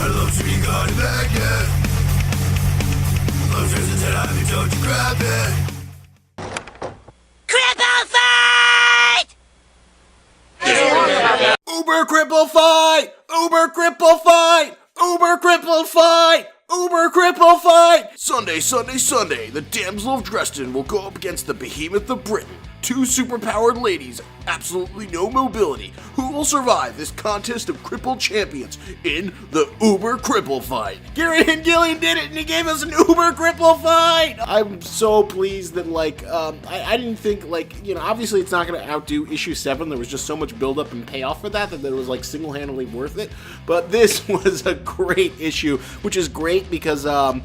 I love sweet God and bacon. Love Dresden said I haven't told you grab it. Cripple fight! Uber cripple fight! Uber cripple fight! Uber cripple fight! Uber cripple fight! Sunday, Sunday, Sunday, the damsel of Dresden will go up against the Behemoth of Britain. Two superpowered ladies, absolutely no mobility. Who will survive this contest of crippled champions in the Uber cripple fight? Gary and Gillian did it, and he gave us an Uber cripple fight! I'm so pleased that, I didn't think, obviously it's not going to outdo issue 7. There was just so much build-up and payoff for that it was, single-handedly worth it. But this was a great issue, which is great because, I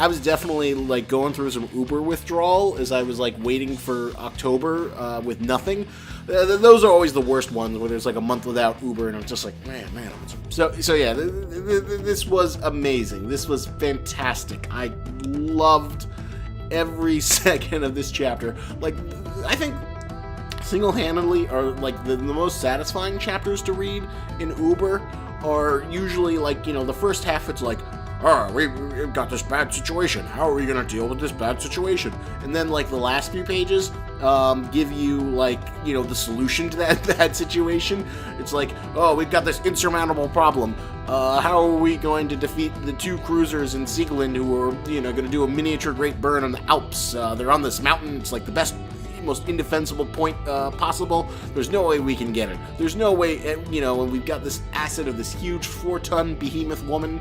was definitely, going through some Uber withdrawal as I was, waiting for October with nothing. Those are always the worst ones, where there's a month without Uber, and I'm just man. So yeah, this was amazing. This was fantastic. I loved every second of this chapter. I think single-handedly are the most satisfying chapters to read in Uber are usually the first half. It's we've got this bad situation. How are we going to deal with this bad situation? And then, the last few pages give you, the solution to that bad situation. It's we've got this insurmountable problem. How are we going to defeat the two cruisers in Siegerland who are, going to do a miniature Great Burn on the Alps? They're on this mountain. It's, the best, most indefensible point possible. There's no way we can get it. There's no way, and we've got this asset of this huge 4-ton behemoth woman,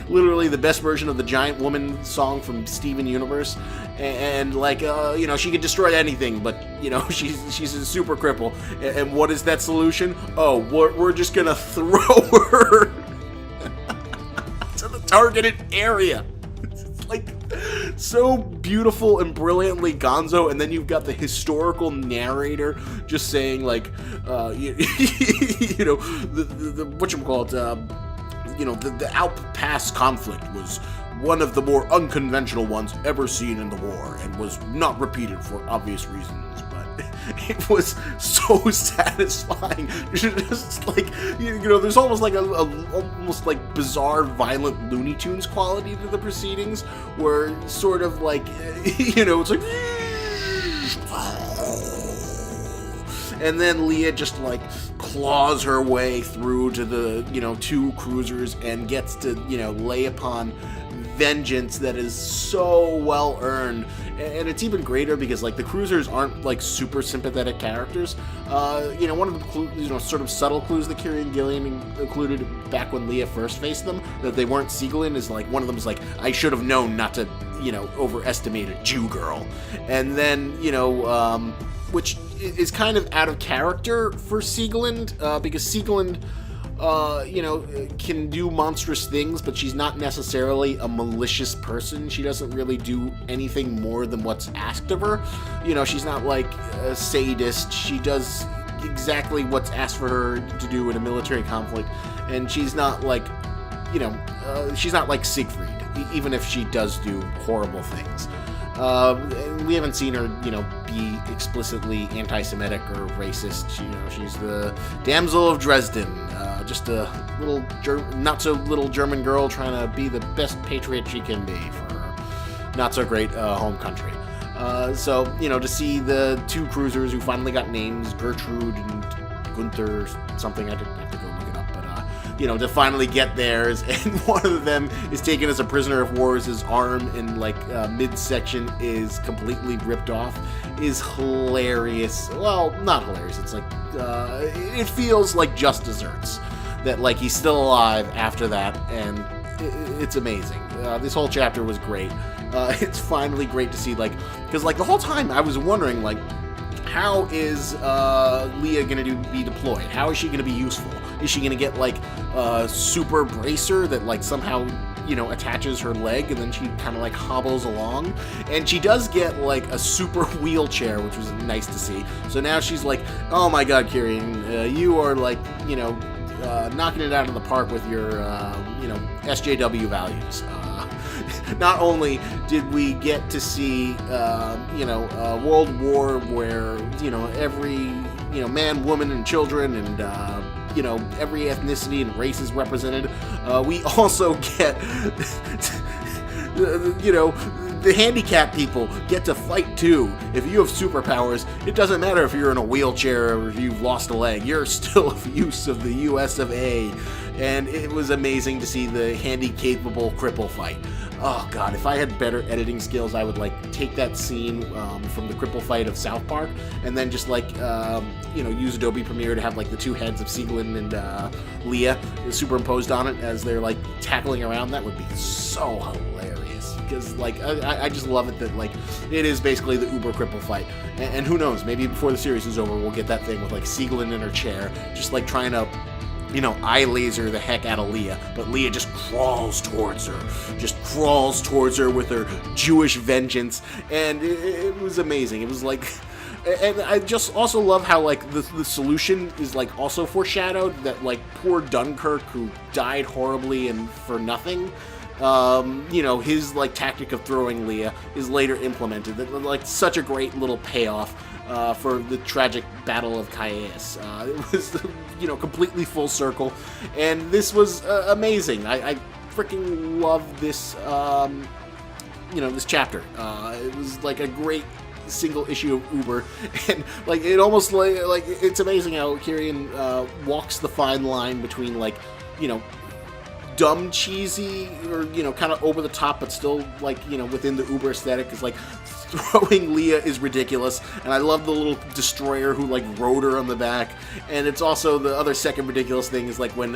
literally the best version of the Giant Woman song from Steven Universe, and she could destroy anything, but she's a super cripple. And what is that solution? Oh, we're just gonna throw her to the targeted area. So beautiful and brilliantly gonzo, and then you've got the historical narrator just saying the Alp Pass conflict was one of the more unconventional ones ever seen in the war, and was not repeated for obvious reasons, but it was so satisfying. Just there's almost almost bizarre, violent Looney Tunes quality to the proceedings, where sort of it's and then Leah just claws her way through to the two cruisers and gets to lay upon vengeance that is so well earned. And it's even greater because the cruisers aren't super sympathetic characters. One of the clues, sort of subtle clues that Kieran and Gillian included back when Leah first faced them, that they weren't Siegerland, is one of them is I should have known not to overestimate a Jew girl. And then which is kind of out of character for Siegerland, because Siegerland can do monstrous things, but she's not necessarily a malicious person. She doesn't really do anything more than what's asked of her. She's not a sadist. She does exactly what's asked for her to do in a military conflict, and she's not she's not Siegfried, even if she does do horrible things. We haven't seen her, be explicitly anti-Semitic or racist. She's the damsel of Dresden, just a little, not so little German girl trying to be the best patriot she can be for her not so great home country. So to see the two cruisers who finally got names, Gertrude and Gunther something, I didn't have to go look it up, but to finally get theirs, and one of them is taken as a prisoner of war, as his arm in midsection is completely ripped off, is hilarious. Well, not hilarious. It's it feels like just desserts that he's still alive after that, and it's amazing. This whole chapter was great. It's finally great to see because the whole time I was wondering how is Leah going to be deployed? How is she going to be useful? Is she going to get a super bracer that somehow attaches her leg, and then she kind of hobbles along? And she does get a super wheelchair, which was nice to see. So now she's oh my god, Kieran, you are knocking it out of the park with your SJW values. Not only did we get to see, a world war where, every, man, woman, and children, and, every ethnicity and race is represented. We also get, the handicapped people get to fight too. If you have superpowers, it doesn't matter if you're in a wheelchair or if you've lost a leg, you're still of use of the US of A. And it was amazing to see the handy-capable cripple fight. Oh god, if I had better editing skills, I would take that scene from the cripple fight of South Park, and then just use Adobe Premiere to have the two heads of Sieglin and Leah superimposed on it as they're tackling around. That would be so hilarious. Because I just love it that it is basically the Uber cripple fight, and who knows, maybe before the series is over, we'll get that thing with Sieglin in her chair, just trying to eye laser the heck out of Leah, but Leah just crawls towards her with her Jewish vengeance, and it was amazing. It was and I just also love how the solution is also foreshadowed, that poor Dunkirk, who died horribly and for nothing, his tactic of throwing Leah is later implemented. Such a great little payoff for the tragic Battle of Caius. It was, completely full circle, and this was amazing. I freaking love this, this chapter. It was a great single issue of Uber, and it almost it's amazing how Kieran walks the fine line between dumb cheesy or kind of over the top, but still within the Uber aesthetic. Is throwing Leah is ridiculous, and I love the little destroyer who rode her on the back. And it's also the other second ridiculous thing is when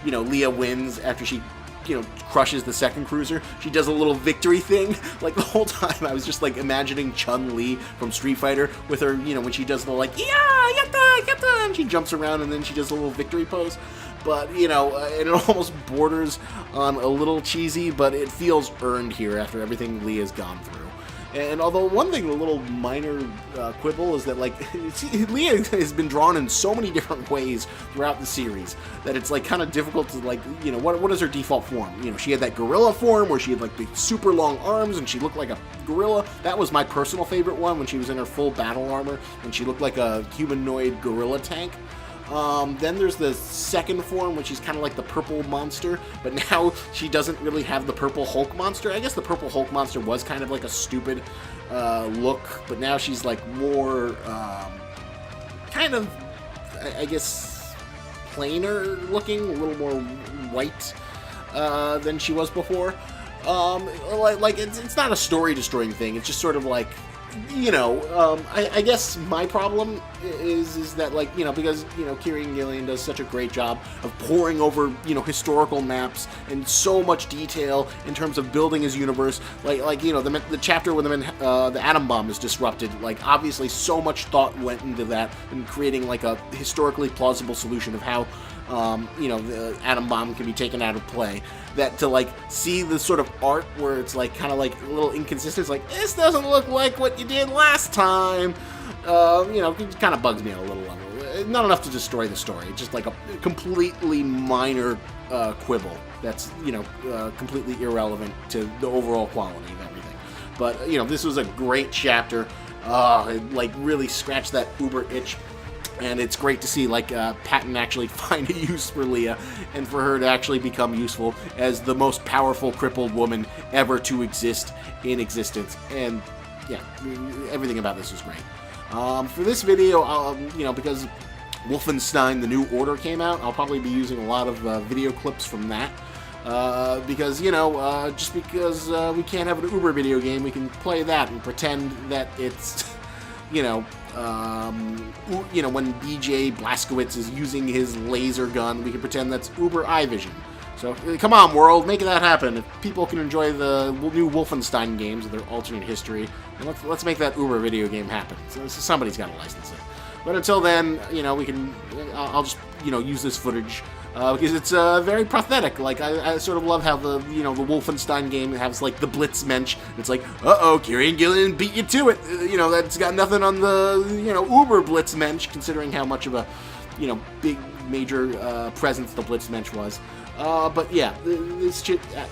Leah wins after she crushes the second cruiser. She does a little victory thing. The whole time I was just imagining Chun-Li from Street Fighter with her, when she does the yeah, yatta, and she jumps around and then she does a little victory pose. But, and it almost borders on a little cheesy, but it feels earned here after everything Leah's gone through. And although one thing, a little minor quibble, is that Leah has been drawn in so many different ways throughout the series that it's kind of difficult to what is her default form? She had that gorilla form where she had the super long arms and she looked like a gorilla. That was my personal favorite one, when she was in her full battle armor and she looked like a humanoid gorilla tank. Then there's the second form, which is kind of like the purple monster, but now she doesn't really have the purple Hulk monster. I guess the purple Hulk monster was kind of a stupid look, but now she's more kind of, I guess, plainer looking, a little more white than she was before. It's not a story-destroying thing. It's just sort of I guess my problem is that, because, Kieran Gillian does such a great job of poring over, historical maps and so much detail in terms of building his universe. The chapter when the atom bomb is disrupted, obviously so much thought went into that and creating, a historically plausible solution of how, the atom bomb can be taken out of play. That to see the sort of art where it's kind of a little inconsistent. It's this doesn't look like what you did last time. It kind of bugs me on a little level. Not enough to destroy the story. It's just a completely minor quibble that's completely irrelevant to the overall quality of everything. But this was a great chapter. It really scratched that Uber itch. And it's great to see Patton actually find a use for Leah, and for her to actually become useful as the most powerful crippled woman ever to exist in existence. And yeah, everything about this was great. For this video, because Wolfenstein: The New Order came out, I'll probably be using a lot of video clips from that. Because, just because we can't have an Uber video game, we can play that and pretend that it's, when BJ Blazkowicz is using his laser gun, we can pretend that's Uber iVision. So, come on, world, make that happen. If people can enjoy the new Wolfenstein games with their alternate history, and let's make that Uber video game happen. So somebody's got to license it. But until then, I'll just, use this footage, because it's very pathetic. I sort of love how the Wolfenstein game has, the Blitzmensch. It's uh-oh, Kieran Gillian beat you to it. That's got nothing on the, Uber Blitzmensch, considering how much of a, big, major presence the Blitzmensch was. But yeah, this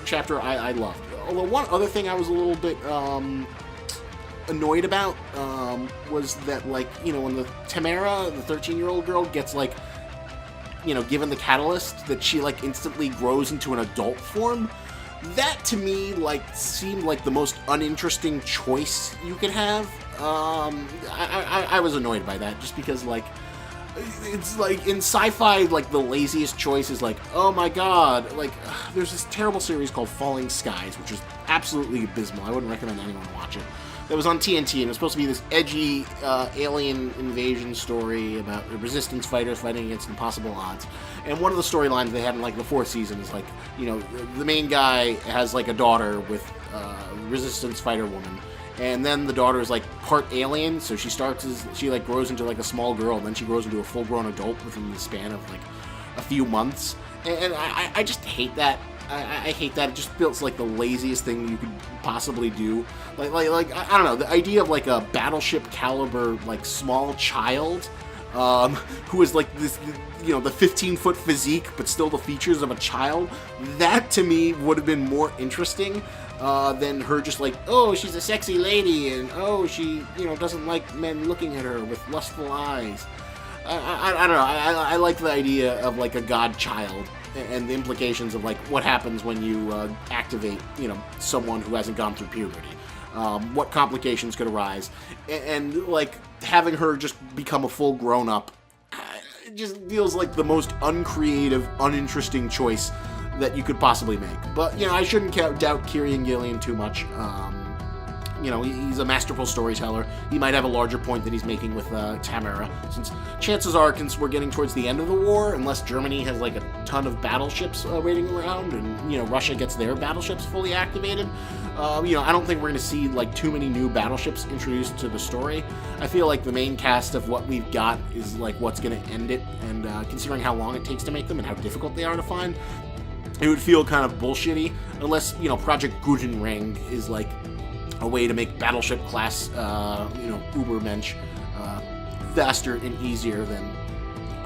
chapter I loved. Although one other thing I was a little bit, annoyed about was that when the Tamara, the 13-year-old girl, gets given the catalyst, that she, like, instantly grows into an adult form. That, to me, like, seemed like the most uninteresting choice you could have. I was annoyed by that, just because, like, it's like in sci-fi, like, the laziest choice is like, oh my god, like, there's this terrible series called Falling Skies, which is absolutely abysmal. I wouldn't recommend anyone watch it. That was on TNT, and it was supposed to be this edgy alien invasion story about resistance fighters fighting against impossible odds. And one of the storylines they had in, like, the 4th season is, like, the main guy has, like, a daughter with resistance fighter woman. And then the daughter is, like, part alien, so she like, grows into, like, a small girl, and then she grows into a full-grown adult within the span of, like, a few months. And I just hate that. I hate that. It just feels like the laziest thing you could possibly do. Like I don't know, the idea of, like, a battleship caliber, like, small child, who is, like, this, the 15-foot physique, but still the features of a child, that, to me, would have been more interesting than her just, like, oh, she's a sexy lady, and, oh, she, doesn't like men looking at her with lustful eyes. I don't know, I like the idea of, like, a godchild, and the implications of, like, what happens when you activate, someone who hasn't gone through puberty. What complications could arise. And, like, having her just become a full grown-up, it just feels like the most uncreative, uninteresting choice that you could possibly make. But, I shouldn't doubt Kieran Gillian too much. He's a masterful storyteller. He might have a larger point that he's making with Tamara, since chances are, since we're getting towards the end of the war, unless Germany has, like, a ton of battleships waiting around, and, Russia gets their battleships fully activated, I don't think we're going to see, like, too many new battleships introduced to the story. I feel like the main cast of what we've got is, like, what's going to end it, and considering how long it takes to make them and how difficult they are to find, it would feel kind of bullshitty, unless, Project Gutenring is, like, a way to make battleship class, Ubermensch faster and easier than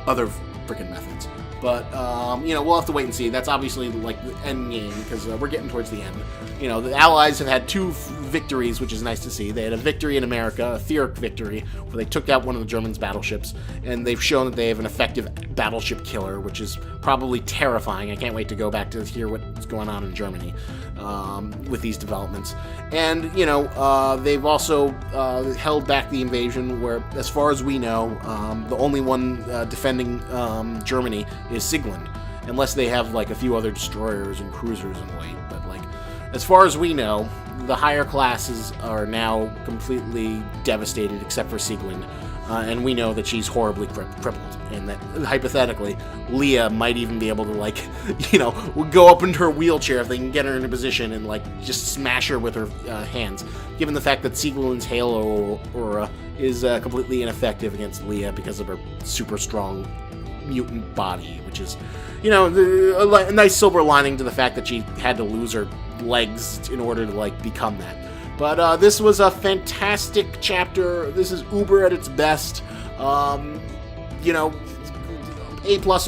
other frickin' methods. But, we'll have to wait and see. That's obviously, like, the end game, because we're getting towards the end. The Allies have had 2 victories, which is nice to see. They had a victory in America, a Theurk victory, where they took out one of the Germans' battleships, and they've shown that they have an effective battleship killer, which is probably terrifying. I can't wait to go back to hear what's going on in Germany with these developments. And, they've also held back the invasion, where, as far as we know, the only one defending Germany is Sigmund, unless they have, like, a few other destroyers and cruisers in wait. But, like, as far as we know, the higher classes are now completely devastated, except for Sigmund, and we know that she's horribly crippled, and that, hypothetically, Leah might even be able to, like, go up into her wheelchair if they can get her in a position and, like, just smash her with her hands, given the fact that Sigmund's Halo aura is completely ineffective against Leah because of her super strong mutant body, which is, a nice silver lining to the fact that she had to lose her legs in order to, like, become that. But this was a fantastic chapter. This is Uber at its best. A+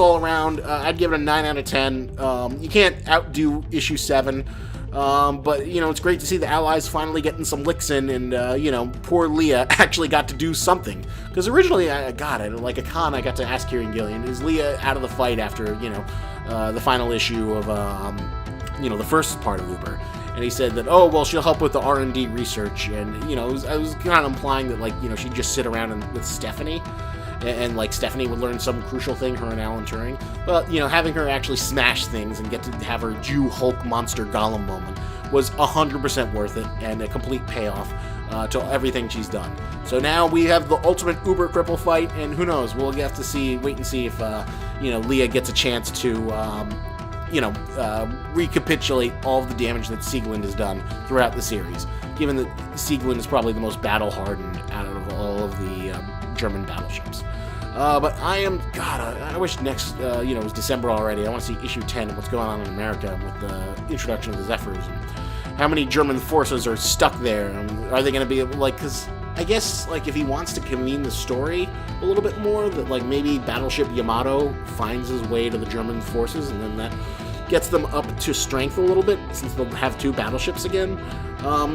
all around. I'd give it a 9 out of 10. You can't outdo issue 7. But, it's great to see the Allies finally getting some licks in, and, poor Leah actually got to do something. Because originally, like a con, I got to ask Kieran Gillian, is Leah out of the fight after, the final issue of, the first part of Uber? And he said that, oh, well, she'll help with the R&D research, and, I was kind of implying that, like, she'd just sit around with Stephanie, and like, Stephanie would learn some crucial thing, her and Alan Turing. But, having her actually smash things and get to have her Jew Hulk monster Golem moment was 100% worth it, and a complete payoff to everything she's done. So now we have the ultimate Uber cripple fight, and who knows, we'll have to wait and see if, Leah gets a chance to, recapitulate all of the damage that Sieglund has done throughout the series, given that Sieglund is probably the most battle-hardened out of all of the German battleships. But I wish next, it was December already. I want to see issue 10 and what's going on in America with the introduction of the Zephyrs, and how many German forces are stuck there, and are they going to be able, like, because I guess, like, if he wants to convene the story a little bit more, that, like, maybe Battleship Yamato finds his way to the German forces, and then that gets them up to strength a little bit, since they'll have 2 battleships again.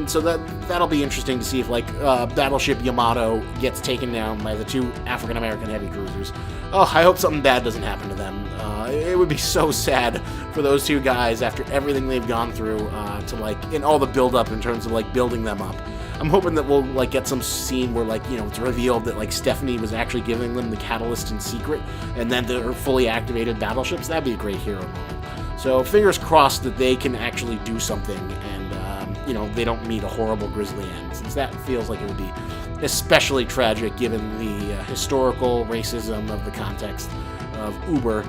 So that'll be interesting to see if, like, Battleship Yamato gets taken down by the 2 African-American heavy cruisers. Oh, I hope something bad doesn't happen to them. would be so sad for those two guys after everything they've gone through to like, in all the build-up in terms of like building them up. I'm hoping that we'll like get some scene where like, you know, it's revealed that like Stephanie was actually giving them the catalyst in secret, and then they're fully activated battleships. That'd be a great hero moment. So fingers crossed that they can actually do something, and you know, they don't meet a horrible grisly end, since that feels like it would be especially tragic given the historical racism of the context of Uber,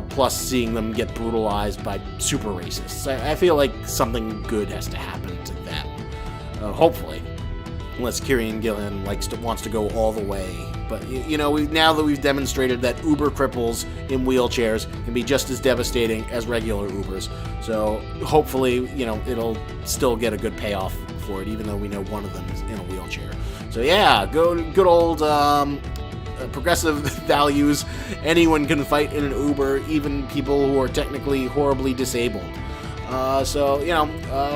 plus seeing them get brutalized by super racists. I feel like something good has to happen to them. Hopefully, unless Kieran Gillen wants to go all the way. But you know, now that we've demonstrated that Uber cripples in wheelchairs can be just as devastating as regular Ubers, so hopefully, you know, it'll still get a good payoff for it, even though we know one of them is in a wheelchair. So yeah, good old progressive values. Anyone can fight in an Uber, even people who are technically horribly disabled. So, you know,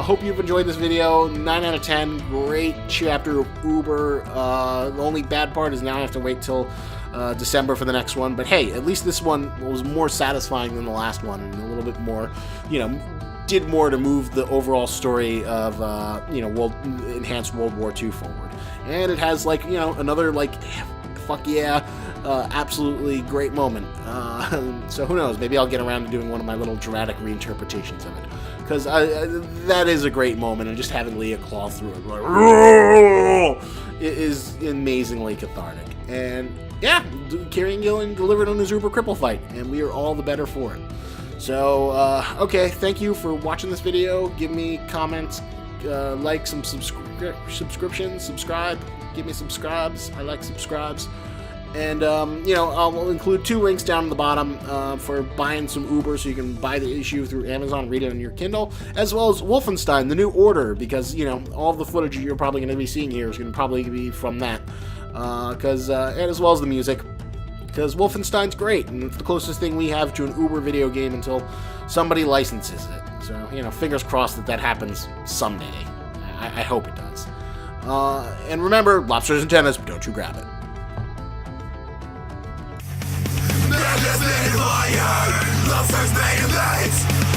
hope you've enjoyed this video. 9 out of 10, great chapter of Uber. The only bad part is now I have to wait till December for the next one. But hey, at least this one was more satisfying than the last one, and a little bit more, you know, did more to move the overall story of, you know, enhanced World War II forward. And it has, like, you know, another, like, fuck yeah, absolutely great moment. So who knows, maybe I'll get around to doing one of my little dramatic reinterpretations of it, because that is a great moment, and just having Leah claw through it, like, it is amazingly cathartic. And yeah, Kieran Gillen delivered on his Uber cripple fight, and we are all the better for it. So okay, thank you for watching this video. Give me comments, like some subscriptions, subscribe, give me subscribes. I like subscribes. And, you know, I'll include 2 links down at the bottom for buying some Uber, so you can buy the issue through Amazon, read it on your Kindle, as well as Wolfenstein, The New Order, because, you know, all the footage you're probably going to be seeing here is going to probably be from that, and as well as the music, because Wolfenstein's great, and it's the closest thing we have to an Uber video game until somebody licenses it. So, you know, fingers crossed that happens someday. I hope it does. And remember, lobsters and tennis, but don't you grab it. Lobsters made of ice.